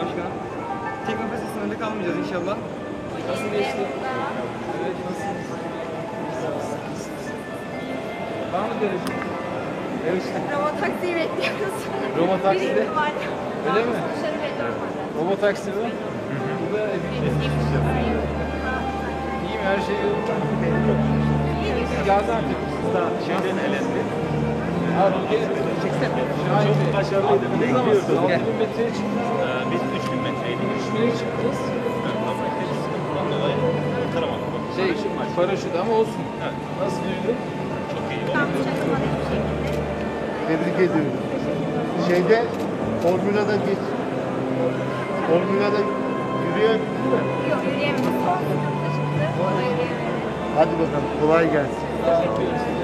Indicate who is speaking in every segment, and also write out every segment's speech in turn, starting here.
Speaker 1: Başkanım. Teknofest sınırında kalmayacağız inşallah. Nasıl geçti? Evet, nasılsınız? Var mı derece? Evet.
Speaker 2: Roma taksiyi bekliyoruz.
Speaker 1: Roma takside? Öyle mi?
Speaker 2: Evet.
Speaker 1: Roma taksi mi? Bu da iyi mi? Her şey yolunda. Siz Gaziantep misiniz? Daha şeyden elendi. Abi çeksene. Çok başarılıydı. Ne zaman? 6000 metreye çıktınız.
Speaker 3: Biz 3000 metreydik.
Speaker 1: 3000'e çıktınız.
Speaker 3: Ama işte sıkıntıdan dolayı kıramadık.
Speaker 1: Paraşüt ama olsun.
Speaker 3: Evet.
Speaker 1: Nasıl duydu?
Speaker 3: Çok iyi oldu.
Speaker 4: Tebrik ediyorum. Şeyde Formula'da geç. Formula'da yürüyebildin mi?
Speaker 2: Yok, yürüyemedim. Son sınıfta çıktı. O da yürüyemedi.
Speaker 4: Hadi bakalım kolay gelsin.
Speaker 1: Teşekkür ederim.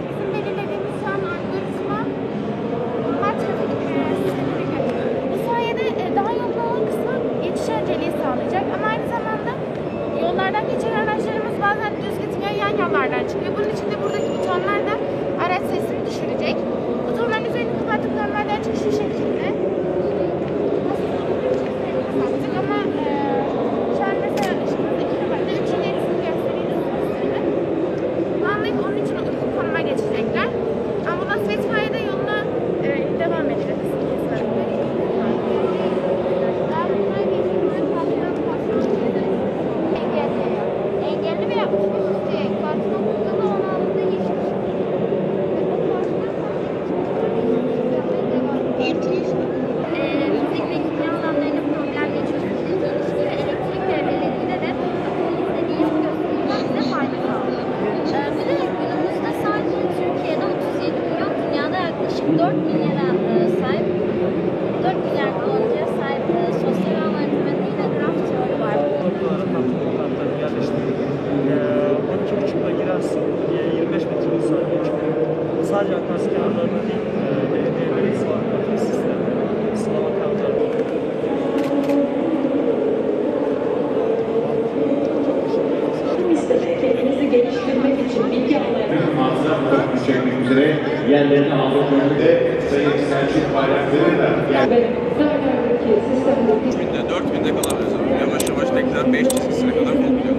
Speaker 2: Bizim belirlediğimiz şu an algoritma normal trafik sistemine göre. Bu sayede daha yolun olan kısmı geçiş önceliği sağlayacak ama aynı zamanda yollardan geçen araçlarımız bazen düz gitmiyor, yan yollardan çıkıyor. Bunun için de buradaki butonlar da araç sesini düşürecek. Butonların üzerini kapattık, normalde açık şu şekilde. Kapattık ama şu an mesela ışığımız 2 numarada 3 ilerisini gösteriyor. Anlayıp onun için uygun konuma geçecekler. Ambulans ve itfaiye de yoluna devam edeceğiz. Engelli ve 65 üstü kartına bakımda onu alında geçmiş. Müzik ve kimya alanlarında problemle çözümünün geliştiği ve elektrik devreleriyle de akıllı istediğimiz gösterilmesi bize fayda sağlıyor. Bir de günümüzde sadece Türkiye'de 37 milyon, dünyada yaklaşık 4 milyara sahip, 4 milyar kullanıcıya sahip sosyal ağ matematiğiyle graf teori var.
Speaker 5: Noktalara kartları yerleştirdik. 12.5'la girersin, 25 metre bir saniye çıkıyor. Sadece akmaz kenarlarında değil, belediyeleri sağlamak sistemi, sınava kartları oluyor.
Speaker 6: Kendinizi geliştirmek için bilgi almaya
Speaker 7: Mağazalar çekmek üzere yerlerini aldıklarında Sayın Selçuk Bayraktar'ı da
Speaker 6: ve Zagar'daki sistemde
Speaker 3: 4000'de 4000'de kalabiliriz. Yavaş yavaş tekrar 5 çizgisine kadar topluyor.